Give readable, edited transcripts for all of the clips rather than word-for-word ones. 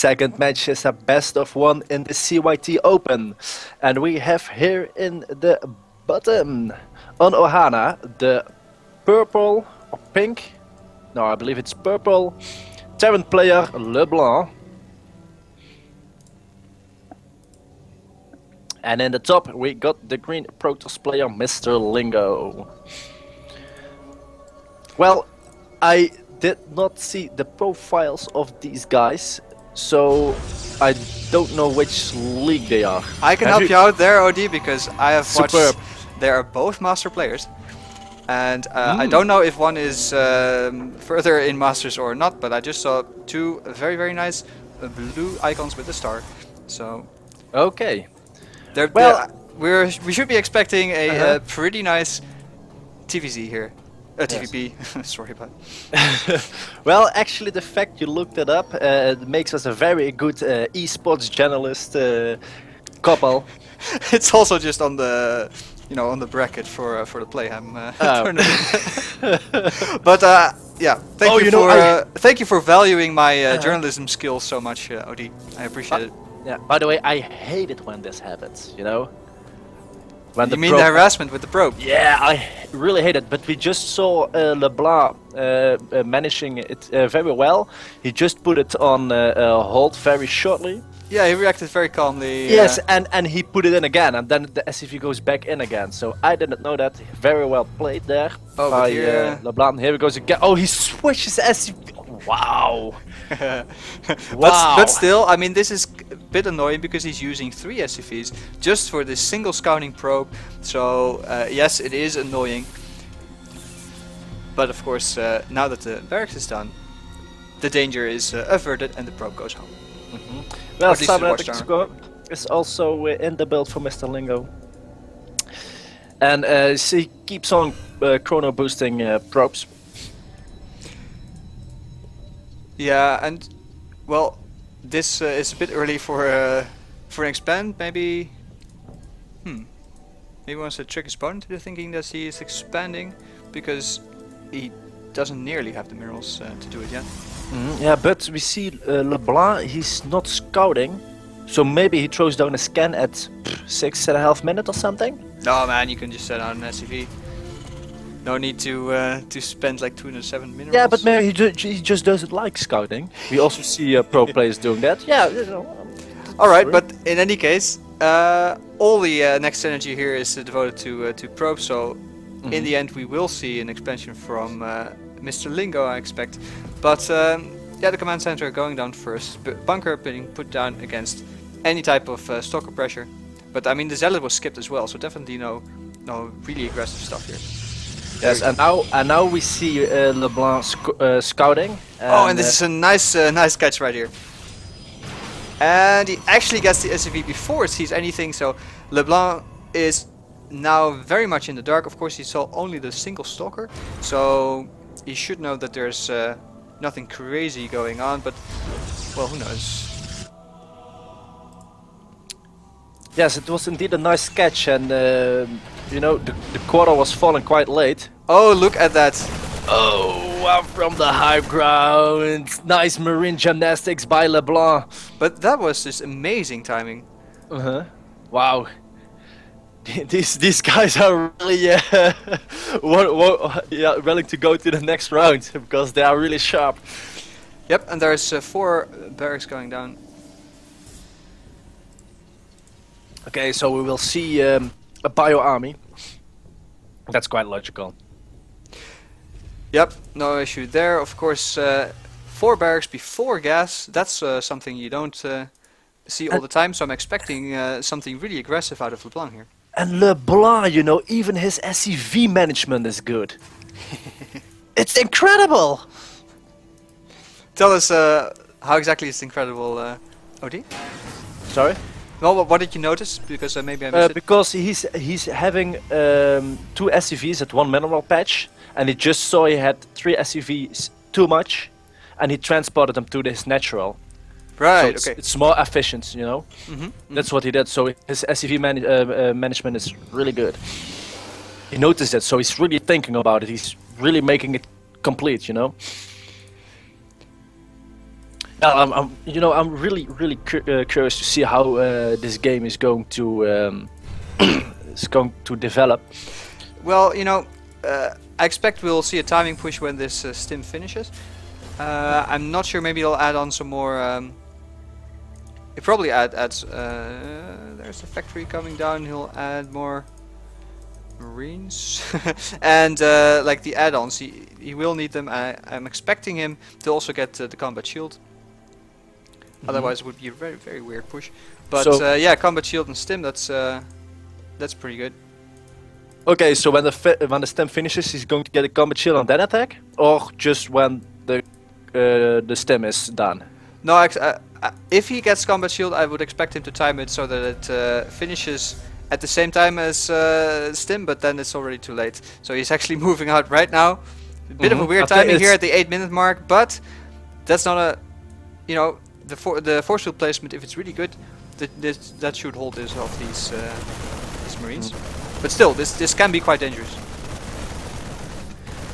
second match is a best of one in the CYT Open. And we have here in the bottom on Ohana the purple or pink, no I believe it's purple, Terran player LeBlanc. And in the top we got the green Protoss player mrlingo. Well, I did not see the profiles of these guys, so I don't know which league they are. I can help you out there, OD, because I have watched. Superb. They are both master players, and I don't know if one is further in masters or not, but I just saw two very nice blue icons with the star. So Okay. We should be expecting a pretty nice TVZ here. TVP, sorry about. Well, actually, the fact you looked it up it makes us a very good esports journalist couple. It's also just on the, on the bracket for the Playham tournament. But yeah, thank you for valuing my journalism skills so much, OD. I appreciate it. Yeah. By the way, I hate it when this happens. When you mean the harassment with the probe? Yeah, I really hate it. But we just saw LeBlanc managing it very well. He just put it on hold very shortly. Yeah, he reacted very calmly. Yes, and he put it in again, and then the SCV goes back in again. So I didn't know that. Very well played there by LeBlanc. Here he goes again. Oh, he switches SCV. Wow. But still, I mean, this is a bit annoying because he's using 3 SCVs just for this single scouting probe. So yes, it is annoying. But of course, now that the barracks is done, the danger is averted and the probe goes home. Well, Cybernetic score is also in the build for mrlingo. And he keeps on chrono boosting probes. Yeah, and well, this is a bit early for an expand. Maybe, maybe he wants to trick his opponent into thinking that he is expanding because he doesn't nearly have the minerals to do it yet. Yeah, but we see LeBlanc, he's not scouting, so maybe he throws down a scan at 6.5 minutes or something. No man, you can just set out an SCV. No need to spend like 207 minerals. Yeah, but maybe he just doesn't like scouting. We also see pro players doing that. Yeah, Alright, but in any case, all the next energy here is devoted to probes, so in the end we will see an expansion from mrlingo, I expect. But yeah, the command center going down first, bunker being put down against any type of stalker pressure. But I mean, the zealot was skipped as well, so definitely no really aggressive stuff here. Yes, and now we see LeBlanc scouting. And this is a nice catch right here. And he actually gets the SCV before it sees anything, so LeBlanc is now very much in the dark. Of course, he saw only the single stalker, so he should know that there's nothing crazy going on, but well, who knows. Yes, it was indeed a nice catch, and the quarter was falling quite late. Oh, look at that! Oh, up from the high ground, nice marine gymnastics by LeBlanc. But that was just amazing timing. Wow. These guys are really willing to go to the next round because they are really sharp. Yep, and there's 4 barracks going down. Okay, so we will see a bio army. That's quite logical. Yep, no issue there. Of course, 4 barracks before gas. That's something you don't see all the time. So I'm expecting something really aggressive out of LeBlanc here. And LeBlanc, even his SCV management is good. It's incredible! Tell us how exactly it's incredible, OD? Sorry? Well, what did you notice? Because maybe I missed it. Because he's having 2 SCVs at 1 mineral patch, and he just saw he had 3 SCVs too much, and he transported them to this natural. Right, so okay. It's more efficient, That's what he did, so his SCV management is really good. He noticed it, so he's really thinking about it. He's really making it complete, You know, I'm really curious to see how this game is going to develop. Well, you know, I expect we'll see a timing push when this stim finishes. I'm not sure. Maybe they'll add on some more. He probably adds. There's a factory coming down. He'll add more Marines and like the add-ons. He will need them. I'm expecting him to also get the combat shield. Otherwise, it would be a very weird push. But so yeah, combat shield and stim. That's pretty good. Okay, so when the stem finishes, he's going to get a combat shield and then attack, or just when the stem is done? No, if he gets combat shield, I would expect him to time it so that it finishes at the same time as stim, but then it's already too late. So he's actually moving out right now. A bit of a weird timing here at the 8-minute mark, but that's not a, you know, the force field placement. If it's really good, that should hold this off these Marines. But still, this can be quite dangerous.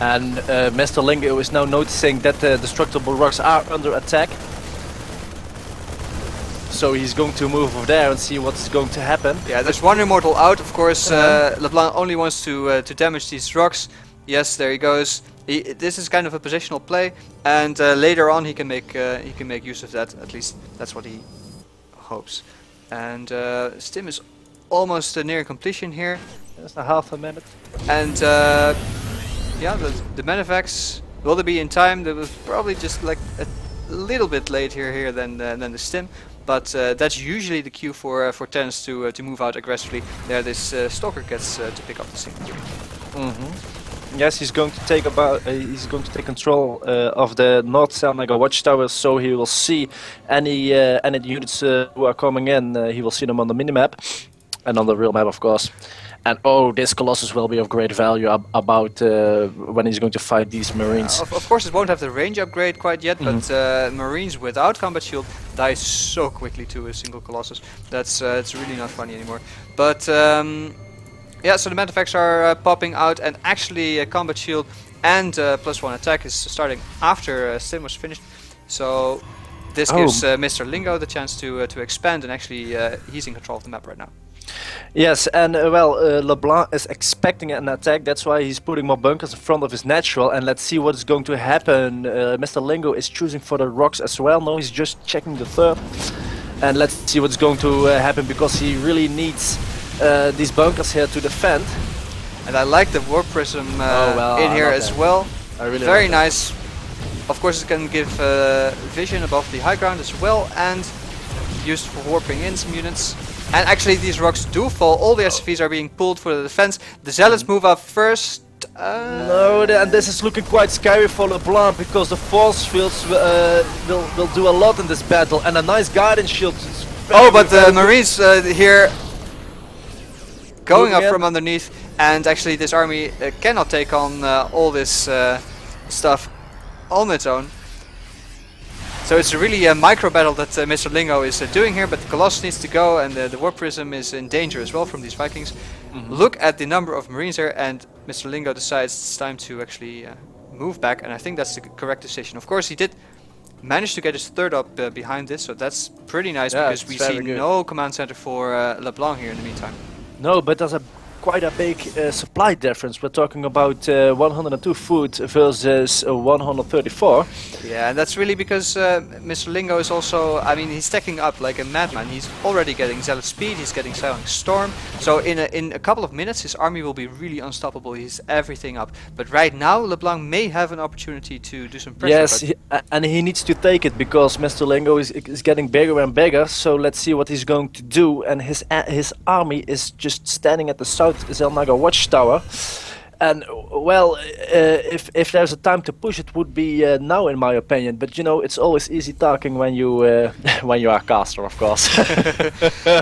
And Mr. Lingo is now noticing that the destructible rocks are under attack. So he's going to move over there and see what's going to happen. Yeah, there's one immortal out. Of course, LeBlanc only wants to damage these rocks. Yes, there he goes. This is kind of a positional play, and later on he can make use of that. At least that's what he hopes. And Stim is almost near completion here. Just a half a minute. And yeah, the Medivacs, will they be in time? They was probably just like a little bit late here than the Stim. But that's usually the cue for Tennis to move out aggressively. There, this Stalker gets to pick up the scene. Yes, he's going to take control of the North Salnagar Watchtower, so he will see any units who are coming in. He will see them on the minimap and on the real map, of course. And oh, this Colossus will be of great value about when he's going to fight these Marines. Of course, it won't have the range upgrade quite yet, but Marines without combat shield die so quickly to a single Colossus. That's it's really not funny anymore. But yeah, so the Medivacs are popping out, and actually a combat shield and +1 attack is starting after Stim was finished. So this gives Mr. Lingo the chance to expand, and actually he's in control of the map right now. Yes, and well, LeBlanc is expecting an attack, that's why he's putting more bunkers in front of his natural, and let's see what is going to happen. Mr. Lingo is choosing for the rocks as well. No, he's just checking the third. And let's see what's going to happen, because he really needs these bunkers here to defend. And I like the Warp Prism in here as well. I really Very like that. nice. Of course, it can give vision above the high ground as well, and used for warping in some units. And actually these rocks do fall. All the SCVs are being pulled for the defense. The Zealots move up first. No, and this is looking quite scary for LeBlanc, because the force fields will do a lot in this battle, and a nice guidance shield. Oh, but the Marines here going up from underneath, and actually this army cannot take on all this stuff on its own. So it's a really micro battle that Mr. Lingo is doing here, but the Colossus needs to go, and the Warp Prism is in danger as well from these Vikings. Look at the number of Marines there, and Mr. Lingo decides it's time to actually move back, and I think that's the correct decision. Of course, he did manage to get his third up behind this, so that's pretty nice, because we see no command center for LeBlanc here in the meantime. No, but there's quite a big supply difference. We're talking about 102 food versus 134. Yeah, and that's really because Mr. Lingo is also, I mean, he's stacking up like a madman. He's already getting Zealot Speed, he's getting Silent Storm. So in a couple of minutes his army will be really unstoppable. He's everything up. But right now LeBlanc may have an opportunity to do some pressure. Yes, and he needs to take it, because Mr. Lingo is getting bigger and bigger. So let's see what he's going to do. And his army is just standing at the South Salnagar Watchtower, and well, if there's a time to push, it would be now, in my opinion. But you know, it's always easy talking when you when you are a caster, of course.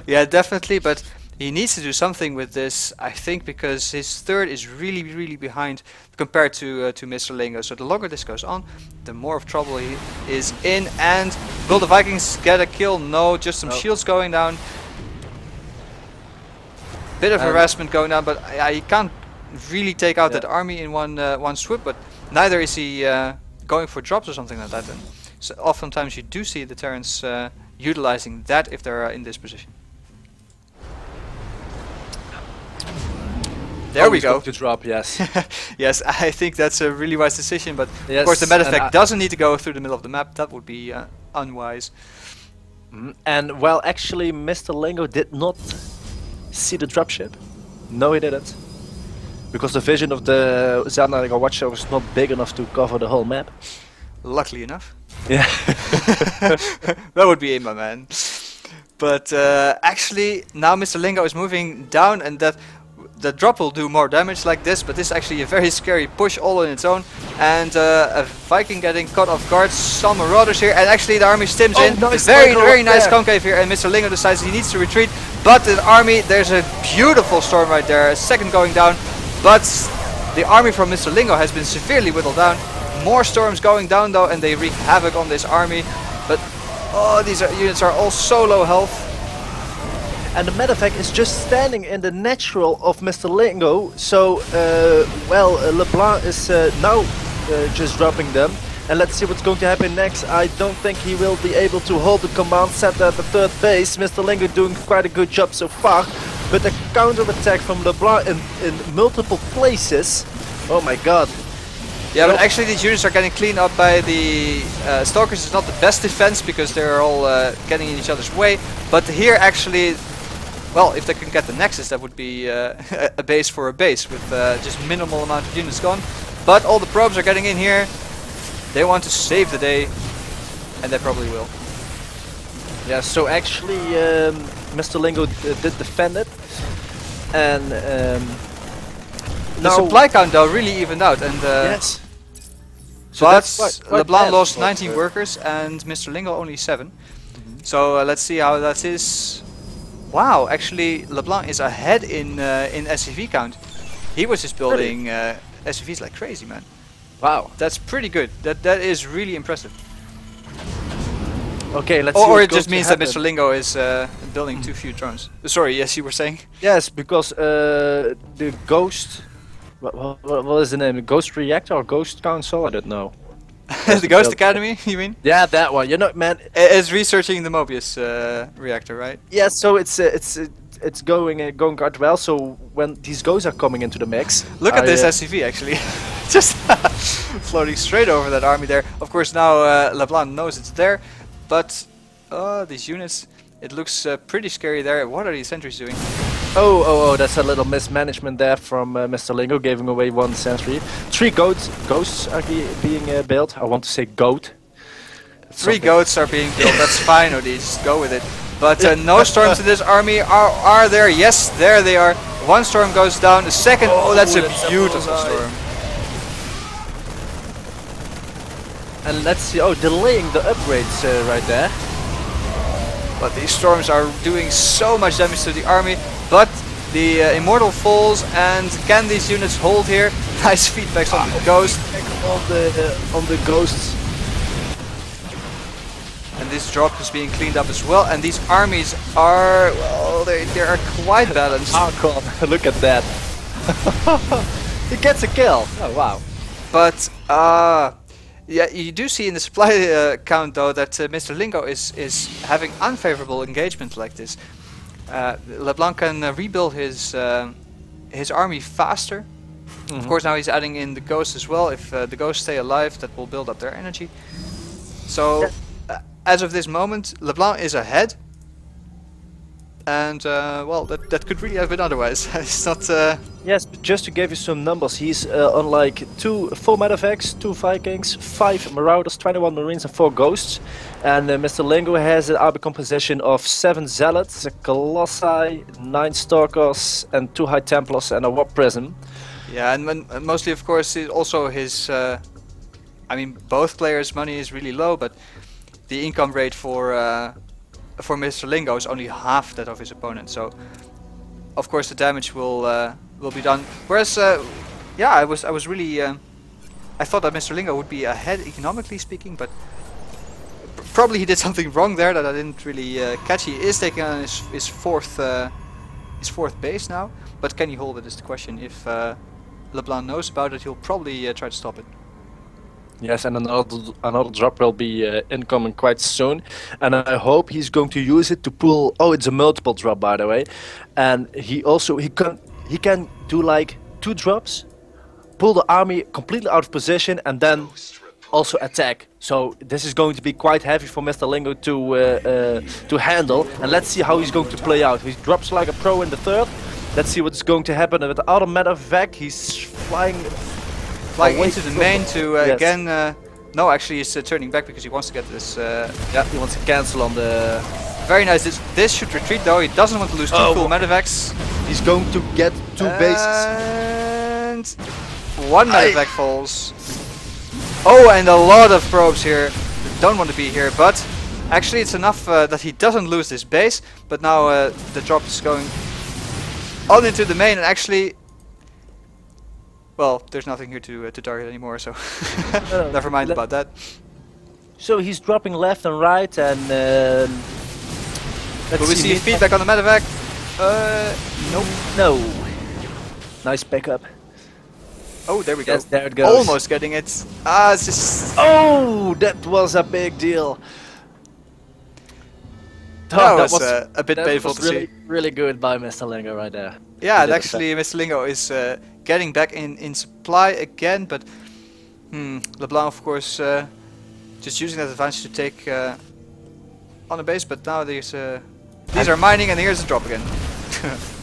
Yeah, definitely. But he needs to do something with this, I think, because his third is really behind compared to Mr. Lingo. So the longer this goes on, the more of trouble he is in. And will the Vikings get a kill? No, just some shields going down. Bit of harassment going on, but he can't really take out that army in one swoop. But neither is he going for drops or something like that. And So oftentimes you do see the Terrans utilizing that if they're in this position. There we go. To drop, yes. Yes, I think that's a really wise decision, but Yes, of course the med and effect doesn't need to go through the middle of the map. That would be unwise. And well, actually, Mr. Lingo did not see the dropship. No, he didn't. Because the vision of the Zandariga Watcher was not big enough to cover the whole map. Luckily enough. Yeah. That would be my man. But actually, now Mr. Lingo is moving down, and that the drop will do more damage like this, but this is actually a very scary push all on its own. And a Viking getting caught off guard, some marauders here, and actually the army stims in. Nice, very nice concave here, and Mr. Lingo decides he needs to retreat. But the army, there's a beautiful storm right there, a second going down. But the army from Mr. Lingo has been severely whittled down. More storms going down though, and they wreak havoc on this army. But oh, these units are all so low health. And the medevac is just standing in the natural of Mr. Lingo, so well, LeBlanc is now just dropping them. And let's see what's going to happen next. I don't think he will be able to hold the command center at the third base. Mr. Lingo doing quite a good job so far, but a counter-attack from LeBlanc in multiple places. Oh my god. Yeah, but actually these units are getting cleaned up by the Stalkers. It's not the best defense because they're all getting in each other's way. But here actually, well, if they can get the Nexus, that would be a base for a base with just minimal amount of units gone. But all the probes are getting in here. They want to save the day, and they probably will. Yeah, so actually Mr. Lingo did defend it. And the supply count though really evened out. And yes. So but LeBlanc lost 19 workers and Mr. Lingo only 7. So let's see how that is. Wow, actually LeBlanc is ahead in SCV count. He was just building SCVs like crazy, man. Wow, that's pretty good. That is really impressive. Okay, let's see. Or it just means that Mr. Lingo is building too few drones. Sorry, yes, you were saying? Yes, because the Ghost... What is the name? Ghost Reactor or Ghost Council? I don't know. The Ghost Academy, you mean? Yeah, that one. You know, man. It's researching the Mobius reactor, right? Yeah, so it's going quite well. So when these ghosts are coming into the mix, look at this SCV actually, just floating straight over that army there. Of course, now LeBlanc knows it's there, but these units, it looks pretty scary there. What are these sentries doing? Oh, that's a little mismanagement there from Mr. Lingo, giving away 1 sentry. 3 ghosts are being built. I want to say goat. 3 goats are being built, that's fine, Odie, just go with it. But no storms in this army are there. Yes, there they are. 1 storm goes down, the second, oh that's a beautiful storm. And let's see, delaying the upgrades right there. But these storms are doing so much damage to the army. But the Immortal falls, and can these units hold here? Nice feedbacks on the Ghost. On the Ghosts. And this drop is being cleaned up as well. And these armies are, well, they are quite balanced. Oh god, look at that. He gets a kill. Oh wow. But yeah, you do see in the supply count though that Mr. Lingo is having unfavorable engagement like this. LeBlanc can rebuild his army faster. Of course, now he's adding in the ghosts as well. If the ghosts stay alive, that will build up their energy. So, as of this moment, LeBlanc is ahead. And well, that could really have been otherwise. It's not. Yes, but just to give you some numbers, he's on like 4 medevacs, 2 Vikings, 5 Marauders, 21 Marines, and 4 Ghosts. And Mr. Lingo has an army composition of 7 Zealots, a Colossi, 9 Stalkers, and 2 High Templars, and a Warp Prism. Yeah, and mostly, of course, also his. I mean, both players' money is really low, but the income rate for Mr. Lingo is only half that of his opponent. So, of course, the damage will be done. Whereas, yeah, I was really, I thought that Mr. Lingo would be ahead economically speaking, but probably he did something wrong there that I didn't really catch. He is taking on his fourth base now, but can he hold it is the question. If LeBlanc knows about it, he'll probably try to stop it. Yes, and another drop will be incoming quite soon, and I hope he's going to use it to pull. Oh, it's a multiple drop, by the way, and he can do like 2 drops, pull the army completely out of position, and then also attack. So this is going to be quite heavy for Mr. Lingo to handle, and let's see how he's going to play out. He drops like a pro in the 3rd. Let's see what's going to happen with the other medevac. He's flying into the main to again. No, actually, he's turning back because he wants to get this. Yeah, he wants to cancel on the. Very nice. This should retreat though. He doesn't want to lose 2 full medevacs. He's going to get 2 bases. And 1 medevac falls. Oh, and a lot of probes here. Don't want to be here, but actually it's enough that he doesn't lose this base. But now the drop is going on into the main, and actually. Well, there's nothing here to target anymore, so never mind about that. So he's dropping left and right, and will we see feedback on the medevac? Nope. No. Nice pickup. Oh, there we go. Yes, there it goes. Almost getting it. Ah, it's just. Oh, that was a big deal. That was a bit painful to see. Really good by Mr. Lingo right there. Yeah, and actually Mr. Lingo is getting back in supply again, but LeBlanc, of course, just using that advantage to take on the base. But now these are mining, and here's the drop again.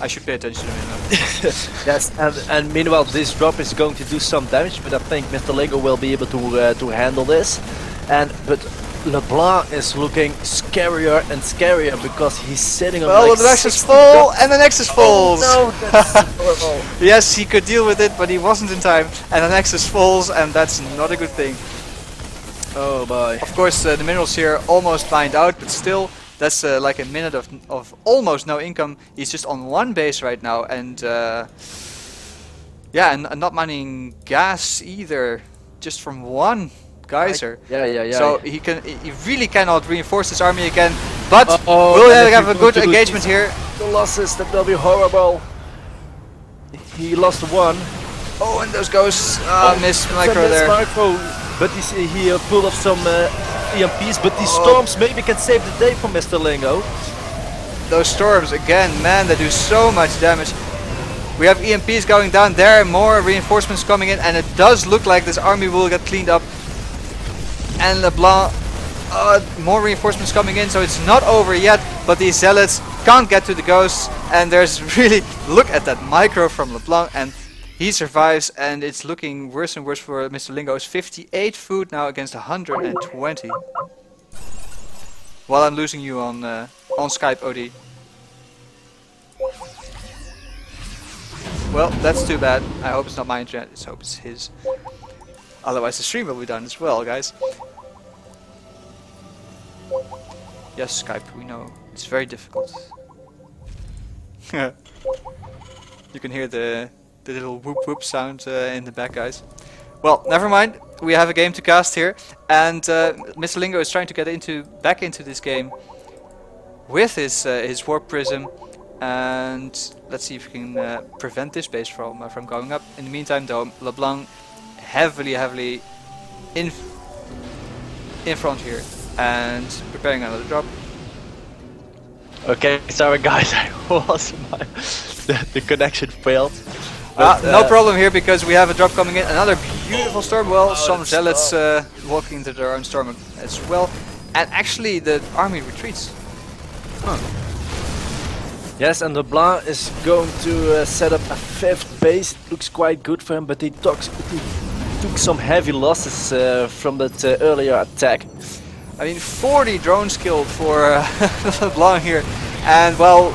I should pay attention to him. Yes, and meanwhile this drop is going to do some damage, but I think Mr. Lingo will be able to handle this. But LeBlanc is looking scarier and scarier because he's sitting on. Well, the Nexus full, and the Nexus falls. Oh, no, that's horrible. Yes, he could deal with it, but he wasn't in time, and the Nexus falls, and that's not a good thing. Oh boy. Of course, the minerals here almost mined out, but still, that's like a minute of almost no income. He's just on 1 base right now, and yeah, and not mining gas either, just from 1. Geyser. Yeah. So he really cannot reinforce his army again. But will he have a good engagement here? The losses, that will be horrible. He lost 1. Oh, and those ghosts. Missed micro there. But he pulled off some EMPs. But these storms maybe can save the day for Mr. Lingo. Those storms again, man, they do so much damage. We have EMPs going down there, more reinforcements coming in, and it does look like this army will get cleaned up. And LeBlanc, more reinforcements coming in, so it's not over yet, but these zealots can't get to the ghosts, and there's really, look at that micro from LeBlanc, and he survives, and it's looking worse and worse for Mr. Lingo. It's 58 food now against 120. While I'm losing you on Skype, OD. Well, that's too bad. I hope it's not my internet, I hope it's his. Otherwise the stream will be done as well, guys. Yes, Skype, we know. It's very difficult. You can hear the little whoop whoop sound in the back, guys. Well, never mind. We have a game to cast here, and Mr. Lingo is trying to get back into this game with his warp prism, and let's see if we can prevent this base from going up. In the meantime, though, LeBlanc heavily in front here and preparing another drop. Okay, sorry guys, the connection failed. No problem here because we have a drop coming in. Another beautiful storm. Well, some zealots walking into their own storm as well, and actually the army retreats. Yes, and LeBlanc is going to set up a 5th base. It looks quite good for him, but he took some heavy losses from that earlier attack. I mean, 40 drones killed for LeBlanc here, and well,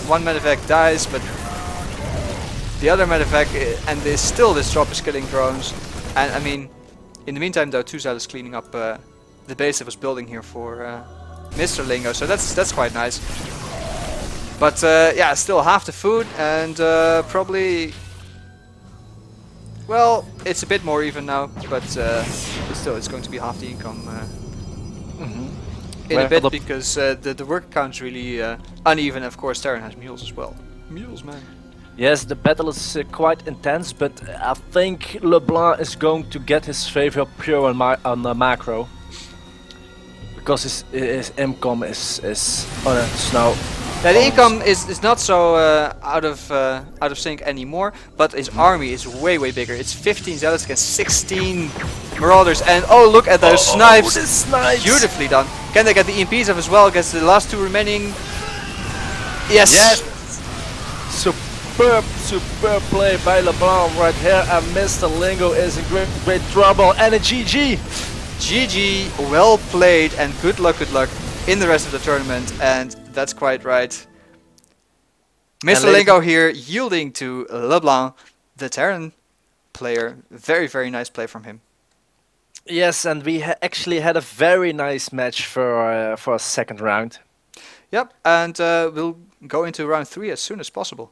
one medevac dies, but the other medevac, and still this drop is killing drones. And I mean, in the meantime, though, 2 zealots cleaning up the base that was building here for Mr. Lingo, so that's quite nice. But yeah, still half the food, and probably. Well, it's a bit more even now, but still, it's going to be half the income in a bit because the work count's really uneven. Of course, Terran has mules as well. Mules, man. Yes, the battle is quite intense, but I think LeBlanc is going to get his favor pure on the macro. Because his income is on a snow. Yeah, the income is not so out of sync anymore, but his army is way bigger. It's 15 zealots against 16 marauders, and oh, look at those snipes! The snipes! Beautifully done. Can they get the EMPs up as well against the last two remaining? Yes. Yes. Superb play by LeBlanc right here, and mrlingo is in great trouble, and a GG. GG, well played, and good luck in the rest of the tournament, and that's quite right. mrlingo here yielding to LeBlanc, the Terran player. Very nice play from him. Yes, and we actually had a very nice match for a second round. Yep, and we'll go into round 3 as soon as possible.